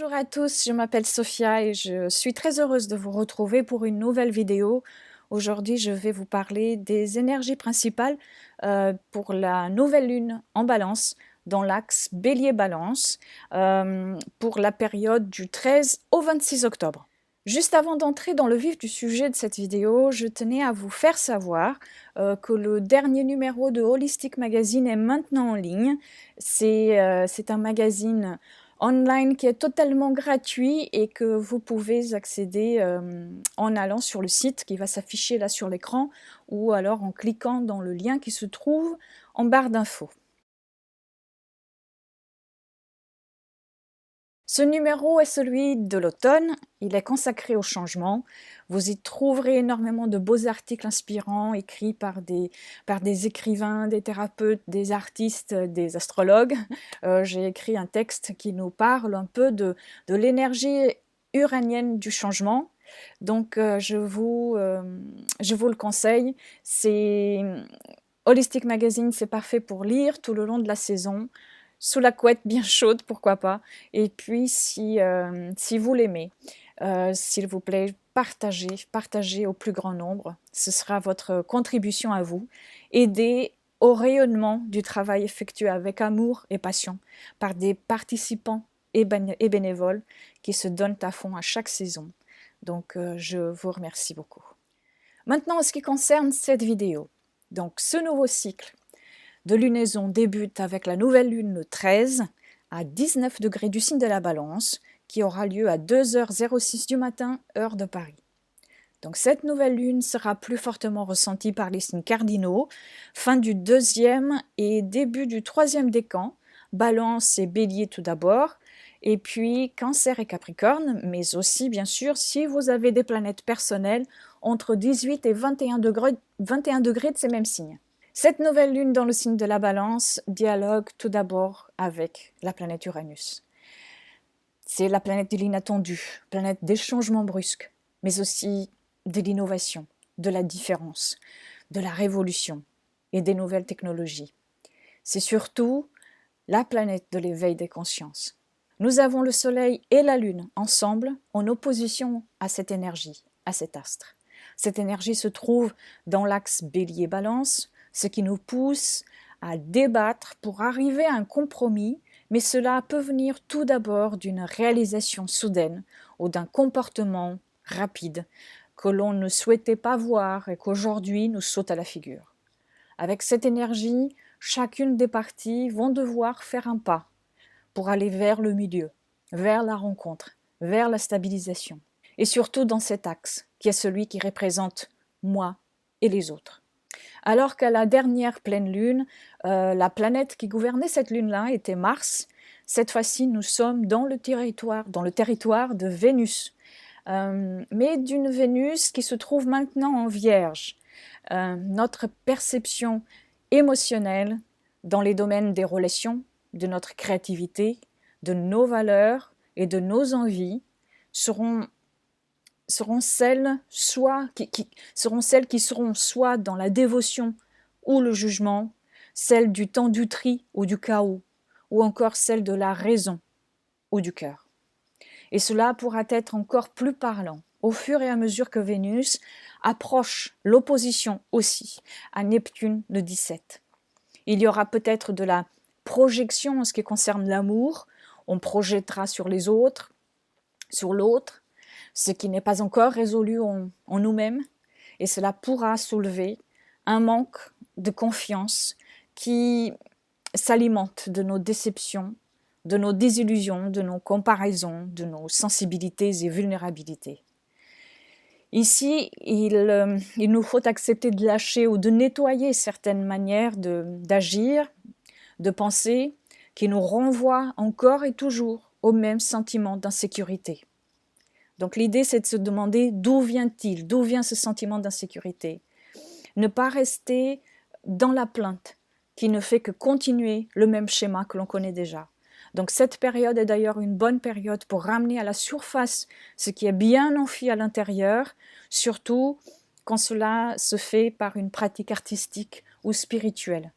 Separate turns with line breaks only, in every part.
Bonjour à tous, je m'appelle Sophia et je suis très heureuse de vous retrouver pour une nouvelle vidéo. Aujourd'hui, je vais vous parler des énergies principales pour la nouvelle lune en balance dans l'axe Bélier-Balance pour la période du 13 au 26 octobre. Juste avant d'entrer dans le vif du sujet de cette vidéo, je tenais à vous faire savoir que le dernier numéro de Holistic Magazine est maintenant en ligne. C'est un magazine online qui est totalement gratuit et que vous pouvez accéder en allant sur le site qui va s'afficher là sur l'écran ou alors en cliquant dans le lien qui se trouve en barre d'infos. Ce numéro est celui de l'automne, il est consacré au changement. Vous y trouverez énormément de beaux articles inspirants écrits par des écrivains, des thérapeutes, des artistes, des astrologues. J'ai écrit un texte qui nous parle un peu de l'énergie uranienne du changement. Donc je vous le conseille. Holistic Magazine, c'est parfait pour lire tout le long de la saison. Sous la couette bien chaude, pourquoi pas. Et puis, si vous l'aimez, s'il vous plaît, partagez au plus grand nombre. Ce sera votre contribution à vous. Aidez au rayonnement du travail effectué avec amour et passion par des participants et bénévoles qui se donnent à fond à chaque saison. Donc, je vous remercie beaucoup. Maintenant, en ce qui concerne cette vidéo, donc ce nouveau cycle de lunaison débute avec la nouvelle lune le 13 à 19 degrés du signe de la Balance qui aura lieu à 2h06 du matin, heure de Paris. Donc cette nouvelle lune sera plus fortement ressentie par les signes cardinaux, fin du deuxième et début du troisième décan, Balance et Bélier tout d'abord, et puis Cancer et Capricorne, mais aussi bien sûr si vous avez des planètes personnelles entre 18 et 21 degrés de ces mêmes signes. Cette nouvelle lune dans le signe de la Balance dialogue tout d'abord avec la planète Uranus. C'est la planète de l'inattendu, planète des changements brusques, mais aussi de l'innovation, de la différence, de la révolution et des nouvelles technologies. C'est surtout la planète de l'éveil des consciences. Nous avons le Soleil et la Lune ensemble en opposition à cette énergie, à cet astre. Cette énergie se trouve dans l'axe Bélier-Balance, ce qui nous pousse à débattre pour arriver à un compromis, mais cela peut venir tout d'abord d'une réalisation soudaine ou d'un comportement rapide que l'on ne souhaitait pas voir et qu'aujourd'hui nous saute à la figure. Avec cette énergie, chacune des parties vont devoir faire un pas pour aller vers le milieu, vers la rencontre, vers la stabilisation. Et surtout dans cet axe, qui est celui qui représente moi et les autres. Alors qu'à la dernière pleine lune, la planète qui gouvernait cette lune-là était Mars. Cette fois-ci, nous sommes dans le territoire de Vénus. Mais d'une Vénus qui se trouve maintenant en Vierge. Notre perception émotionnelle dans les domaines des relations, de notre créativité, de nos valeurs et de nos envies seront celles qui seront soit dans la dévotion ou le jugement, celles du temps du tri ou du chaos, ou encore celles de la raison ou du cœur. Et cela pourra être encore plus parlant au fur et à mesure que Vénus approche l'opposition aussi à Neptune le 17. Il y aura peut-être de la projection en ce qui concerne l'amour, on projettera sur les autres, sur l'autre, ce qui n'est pas encore résolu en nous-mêmes, et cela pourra soulever un manque de confiance qui s'alimente de nos déceptions, de nos désillusions, de nos comparaisons, de nos sensibilités et vulnérabilités. Ici, il nous faut accepter de lâcher ou de nettoyer certaines manières d'agir, de penser, qui nous renvoient encore et toujours au même sentiment d'insécurité. Donc l'idée, c'est de se demander d'où vient-il, d'où vient ce sentiment d'insécurité. Ne pas rester dans la plainte, qui ne fait que continuer le même schéma que l'on connaît déjà. Donc cette période est d'ailleurs une bonne période pour ramener à la surface ce qui est bien enfoui à l'intérieur, surtout quand cela se fait par une pratique artistique ou spirituelle.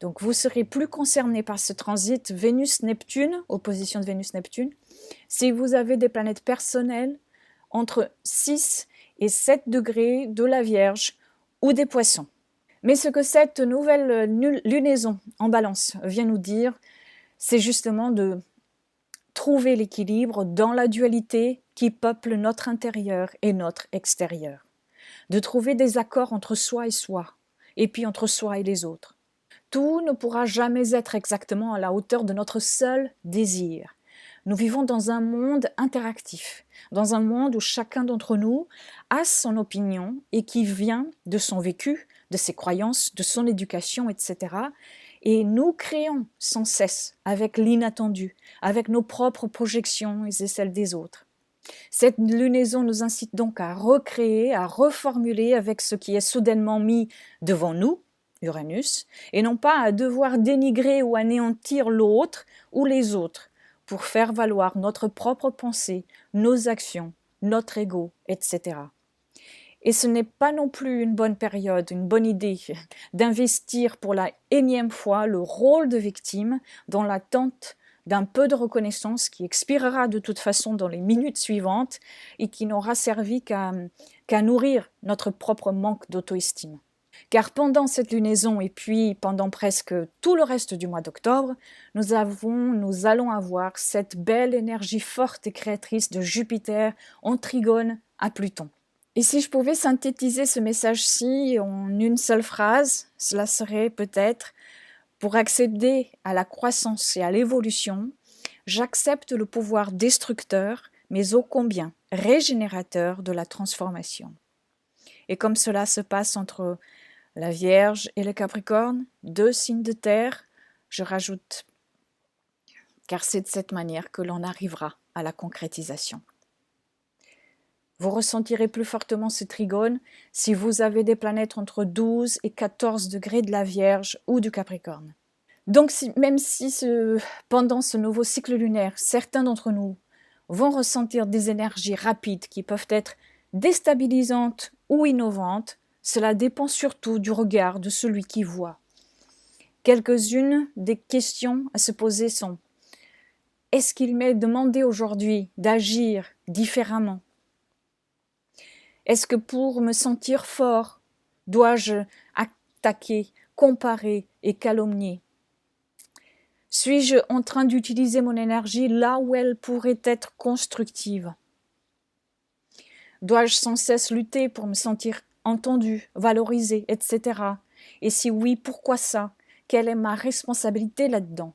Donc vous serez plus concerné par ce transit Vénus-Neptune, opposition de Vénus-Neptune, si vous avez des planètes personnelles entre 6 et 7 degrés de la Vierge ou des Poissons. Mais ce que cette nouvelle lunaison en Balance vient nous dire, c'est justement de trouver l'équilibre dans la dualité qui peuple notre intérieur et notre extérieur. De trouver des accords entre soi et puis entre soi et les autres. Tout ne pourra jamais être exactement à la hauteur de notre seul désir. Nous vivons dans un monde interactif, dans un monde où chacun d'entre nous a son opinion et qui vient de son vécu, de ses croyances, de son éducation, etc. Et nous créons sans cesse avec l'inattendu, avec nos propres projections et celles des autres. Cette lunaison nous incite donc à recréer, à reformuler avec ce qui est soudainement mis devant nous, Uranus, et non pas à devoir dénigrer ou anéantir l'autre ou les autres pour faire valoir notre propre pensée, nos actions, notre ego, etc. Et ce n'est pas non plus une bonne période, une bonne idée d'investir pour la énième fois le rôle de victime dans l'attente d'un peu de reconnaissance qui expirera de toute façon dans les minutes suivantes et qui n'aura servi qu'à nourrir notre propre manque d'auto-estime. Car pendant cette lunaison et puis pendant presque tout le reste du mois d'octobre, nous allons avoir cette belle énergie forte et créatrice de Jupiter en trigone à Pluton. Et si je pouvais synthétiser ce message-ci en une seule phrase, cela serait peut-être: pour accéder à la croissance et à l'évolution, j'accepte le pouvoir destructeur, mais ô combien régénérateur de la transformation. Et comme cela se passe entre la Vierge et le Capricorne, 2 signes de terre, je rajoute, car c'est de cette manière que l'on arrivera à la concrétisation. Vous ressentirez plus fortement ce trigone si vous avez des planètes entre 12 et 14 degrés de la Vierge ou du Capricorne. Donc même si pendant ce nouveau cycle lunaire, certains d'entre nous vont ressentir des énergies rapides qui peuvent être déstabilisantes ou innovantes, cela dépend surtout du regard de celui qui voit. Quelques-unes des questions à se poser sont: est-ce qu'il m'est demandé aujourd'hui d'agir différemment? Est-ce que pour me sentir fort, dois-je attaquer, comparer et calomnier? Suis-je en train d'utiliser mon énergie là où elle pourrait être constructive? Dois-je sans cesse lutter pour me sentir entendu, valorisé, etc. Et si oui, pourquoi ça? Quelle est ma responsabilité là-dedans?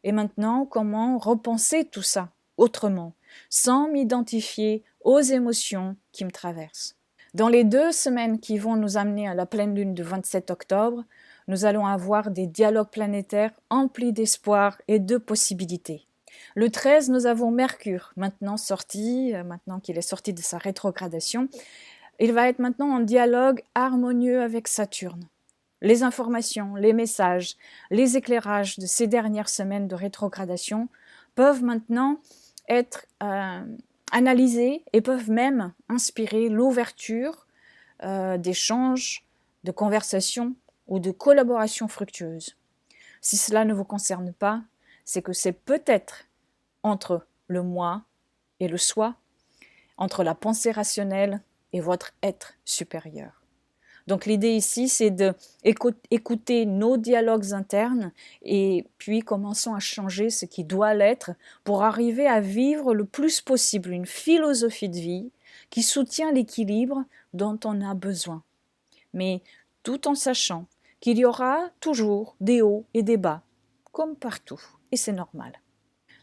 Et maintenant, comment repenser tout ça autrement, sans m'identifier aux émotions qui me traversent? Dans les 2 semaines qui vont nous amener à la pleine lune du 27 octobre, nous allons avoir des dialogues planétaires emplis d'espoir et de possibilités. Le 13, nous avons Mercure, maintenant qu'il est sorti de sa rétrogradation. Il va être maintenant en dialogue harmonieux avec Saturne. Les informations, les messages, les éclairages de ces dernières semaines de rétrogradation peuvent maintenant être analysés et peuvent même inspirer l'ouverture d'échanges, de conversations ou de collaborations fructueuses. Si cela ne vous concerne pas, c'est que c'est peut-être entre le moi et le soi, entre la pensée rationnelle et votre être supérieur. Donc l'idée ici, c'est d'écouter nos dialogues internes et puis commençons à changer ce qui doit l'être pour arriver à vivre le plus possible une philosophie de vie qui soutient l'équilibre dont on a besoin. Mais tout en sachant qu'il y aura toujours des hauts et des bas, comme partout, et c'est normal.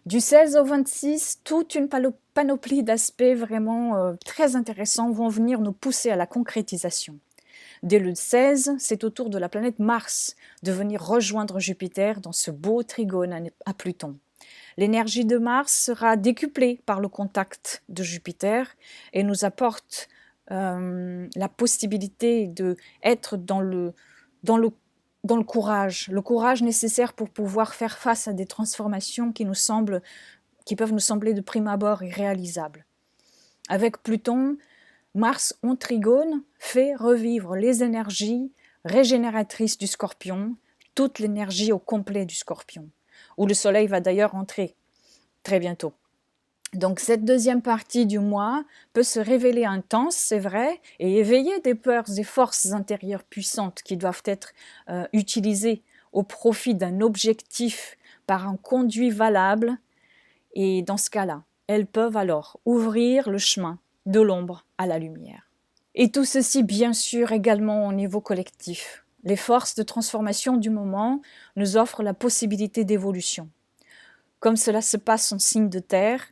Du 16 au 26, toute une panoplie d'aspects vraiment très intéressants vont venir nous pousser à la concrétisation. Dès le 16, c'est au tour de la planète Mars de venir rejoindre Jupiter dans ce beau trigone à Pluton. L'énergie de Mars sera décuplée par le contact de Jupiter et nous apporte la possibilité d'être dans le courage, le courage nécessaire pour pouvoir faire face à des transformations qui peuvent nous sembler de prime abord irréalisables. Avec Pluton, Mars en trigone fait revivre les énergies régénératrices du Scorpion toute l'énergie au complet du Scorpion, où le soleil va d'ailleurs entrer très bientôt. Donc cette deuxième partie du mois peut se révéler intense, c'est vrai, et éveiller des peurs et forces intérieures puissantes qui doivent être utilisées au profit d'un objectif par un conduit valable. Et dans ce cas-là, elles peuvent alors ouvrir le chemin de l'ombre à la lumière. Et tout ceci, bien sûr, également au niveau collectif. Les forces de transformation du moment nous offrent la possibilité d'évolution. Comme cela se passe en signe de terre,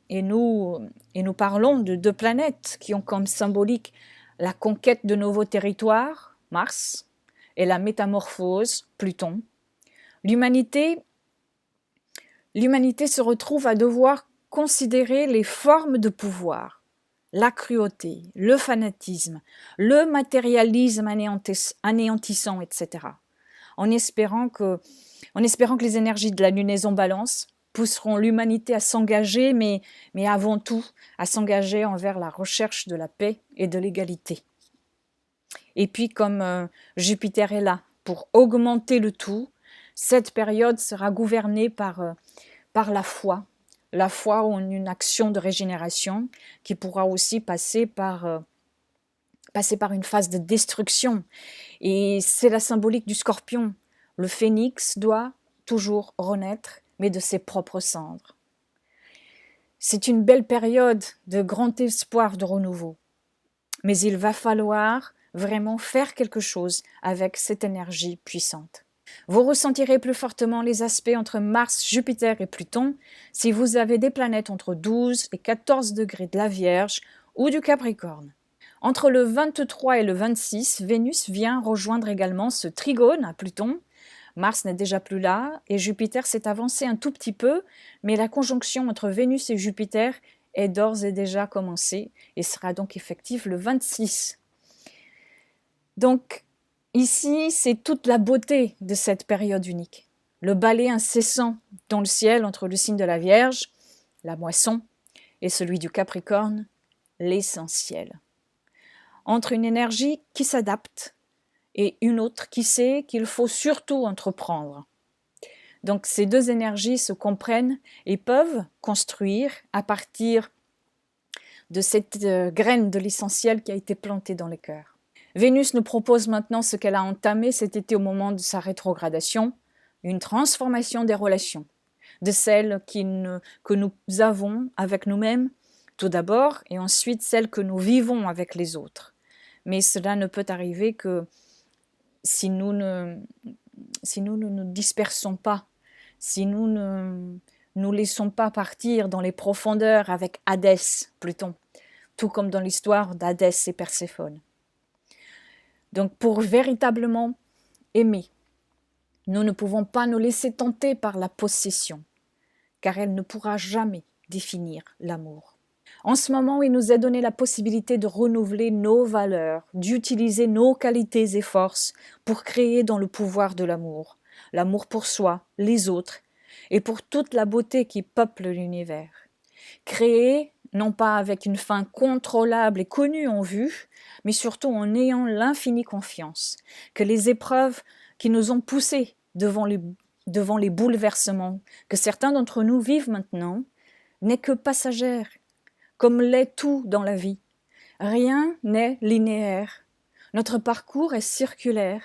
et nous parlons de deux planètes qui ont comme symbolique la conquête de nouveaux territoires, Mars, et la métamorphose, Pluton. L'humanité se retrouve à devoir considérer les formes de pouvoir, la cruauté, le fanatisme, le matérialisme anéantissant, etc. En espérant que les énergies de la lunaison balance pousseront l'humanité à s'engager, mais avant tout à s'engager envers la recherche de la paix et de l'égalité. Et puis comme Jupiter est là pour augmenter le tout, cette période sera gouvernée par la foi en une action de régénération qui pourra aussi passer par une phase de destruction. Et c'est la symbolique du Scorpion. Le phénix doit toujours renaître, mais de ses propres cendres. C'est une belle période de grand espoir de renouveau. Mais il va falloir vraiment faire quelque chose avec cette énergie puissante. Vous ressentirez plus fortement les aspects entre Mars, Jupiter et Pluton si vous avez des planètes entre 12 et 14 degrés de la Vierge ou du Capricorne. Entre le 23 et le 26, Vénus vient rejoindre également ce trigone à Pluton. Mars n'est déjà plus là et Jupiter s'est avancé un tout petit peu, mais la conjonction entre Vénus et Jupiter est d'ores et déjà commencée et sera donc effective le 26. Donc, ici, c'est toute la beauté de cette période unique. Le balai incessant dans le ciel entre le signe de la Vierge, la moisson, et celui du Capricorne, l'essentiel. Entre une énergie qui s'adapte et une autre qui sait qu'il faut surtout entreprendre. Donc ces deux énergies se comprennent et peuvent construire à partir de cette graine de l'essentiel qui a été plantée dans les cœurs. Vénus nous propose maintenant ce qu'elle a entamé cet été au moment de sa rétrogradation, une transformation des relations, de celles que nous avons avec nous-mêmes tout d'abord et ensuite celles que nous vivons avec les autres. Mais cela ne peut arriver que si nous ne nous dispersons pas, si nous ne nous laissons pas partir dans les profondeurs avec Hadès, Pluton, tout comme dans l'histoire d'Hadès et Perséphone. Donc pour véritablement aimer, nous ne pouvons pas nous laisser tenter par la possession, car elle ne pourra jamais définir l'amour. En ce moment, il nous est donné la possibilité de renouveler nos valeurs, d'utiliser nos qualités et forces pour créer dans le pouvoir de l'amour pour soi, les autres, et pour toute la beauté qui peuple l'univers. Créer, non pas avec une fin contrôlable et connue en vue, mais surtout en ayant l'infinie confiance que les épreuves qui nous ont poussés devant les bouleversements que certains d'entre nous vivent maintenant n'est que passagère, comme l'est tout dans la vie. Rien n'est linéaire. Notre parcours est circulaire,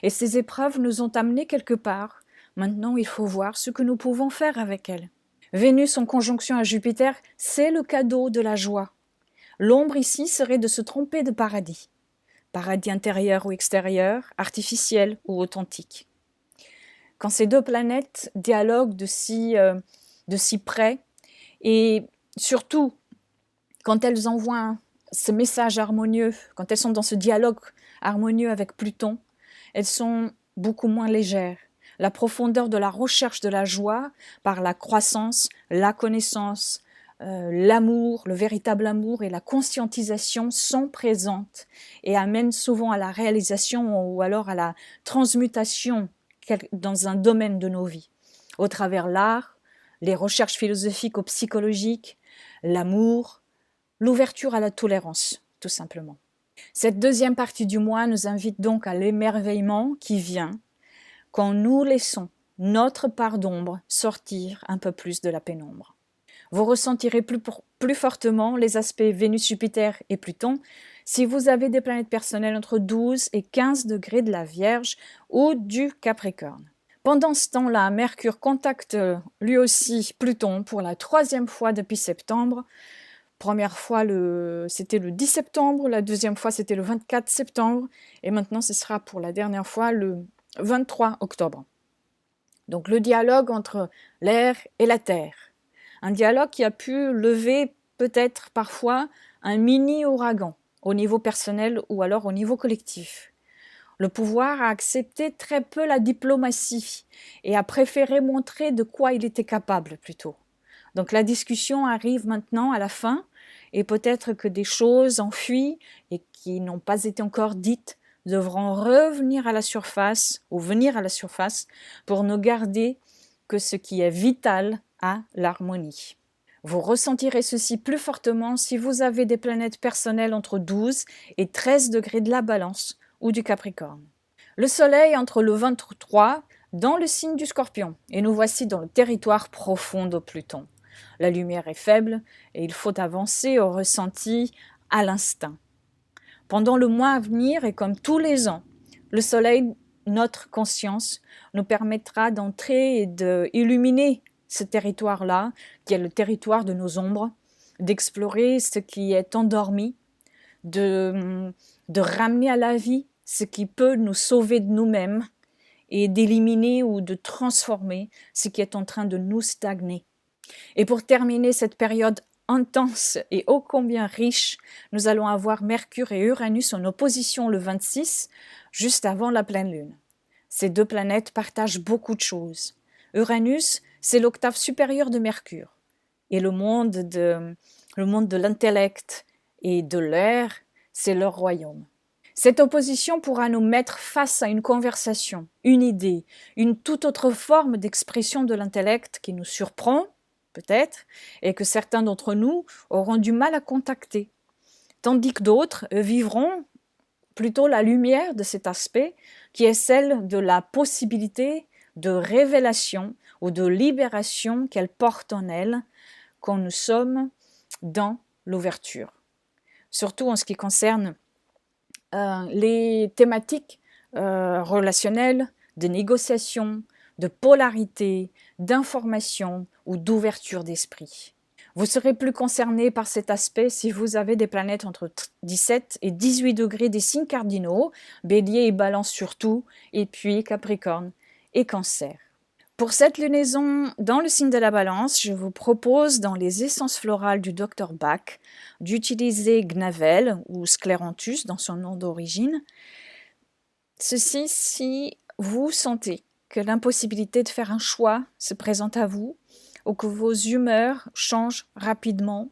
et ces épreuves nous ont amenés quelque part. Maintenant, il faut voir ce que nous pouvons faire avec elles. Vénus en conjonction à Jupiter, c'est le cadeau de la joie. L'ombre ici serait de se tromper de paradis. Paradis intérieur ou extérieur, artificiel ou authentique. Quand ces deux planètes dialoguent de si près, et surtout quand elles envoient ce message harmonieux, quand elles sont dans ce dialogue harmonieux avec Pluton, elles sont beaucoup moins légères. La profondeur de la recherche de la joie par la croissance, la connaissance, l'amour, le véritable amour et la conscientisation sont présentes et amènent souvent à la réalisation ou alors à la transmutation dans un domaine de nos vies, au travers l'art, les recherches philosophiques ou psychologiques, l'amour, l'ouverture à la tolérance, tout simplement. Cette deuxième partie du mois nous invite donc à l'émerveillement qui vient, quand nous laissons notre part d'ombre sortir un peu plus de la pénombre. Vous ressentirez plus fortement les aspects Vénus, Jupiter et Pluton si vous avez des planètes personnelles entre 12 et 15 degrés de la Vierge ou du Capricorne. Pendant ce temps-là, Mercure contacte lui aussi Pluton pour la 3e fois depuis septembre. Première fois, c'était le 10 septembre, la 2e fois, c'était le 24 septembre, et maintenant, ce sera pour la dernière fois le 23 octobre. Donc, le dialogue entre l'air et la terre. Un dialogue qui a pu lever peut-être parfois un mini-ouragan au niveau personnel ou alors au niveau collectif. Le pouvoir a accepté très peu la diplomatie et a préféré montrer de quoi il était capable plutôt. Donc la discussion arrive maintenant à la fin et peut-être que des choses enfuies et qui n'ont pas été encore dites devront revenir à la surface ou venir à la surface pour ne garder que ce qui est vital à l'harmonie. Vous ressentirez ceci plus fortement si vous avez des planètes personnelles entre 12 et 13 degrés de la Balance ou du Capricorne. Le Soleil entre le 23 dans le signe du Scorpion et nous voici dans le territoire profond de Pluton. La lumière est faible et il faut avancer au ressenti, à l'instinct. Pendant le mois à venir et comme tous les ans, le Soleil, notre conscience, nous permettra d'entrer et d'illuminer ce territoire-là, qui est le territoire de nos ombres, d'explorer ce qui est endormi, de ramener à la vie ce qui peut nous sauver de nous-mêmes et d'éliminer ou de transformer ce qui est en train de nous stagner. Et pour terminer cette période intense et ô combien riche, nous allons avoir Mercure et Uranus en opposition le 26, juste avant la pleine lune. Ces deux planètes partagent beaucoup de choses. Uranus, c'est l'octave supérieure de Mercure. Et le monde de l'intellect et de l'air, c'est leur royaume. Cette opposition pourra nous mettre face à une conversation, une idée, une toute autre forme d'expression de l'intellect qui nous surprend, peut-être, et que certains d'entre nous auront du mal à contacter, tandis que d'autres vivront plutôt la lumière de cet aspect qui est celle de la possibilité de révélation ou de libération qu'elle porte en elle quand nous sommes dans l'ouverture. Surtout en ce qui concerne les thématiques relationnelles, de négociation, de polarité, d'information ou d'ouverture d'esprit. Vous serez plus concerné par cet aspect si vous avez des planètes entre 17 et 18 degrés des signes cardinaux, Bélier et Balance surtout, et puis Capricorne et Cancer. Pour cette lunaison dans le signe de la Balance, je vous propose dans les essences florales du Dr Bach d'utiliser Gnavel ou Scléranthus dans son nom d'origine. Ceci si vous sentez que l'impossibilité de faire un choix se présente à vous, ou que vos humeurs changent rapidement,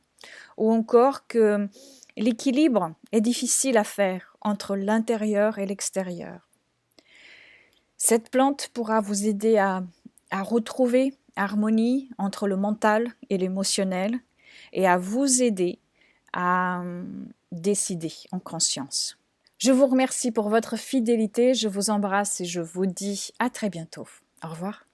ou encore que l'équilibre est difficile à faire entre l'intérieur et l'extérieur. Cette plante pourra vous aider à retrouver harmonie entre le mental et l'émotionnel et à vous aider à décider en conscience. Je vous remercie pour votre fidélité, je vous embrasse et je vous dis à très bientôt. Au revoir.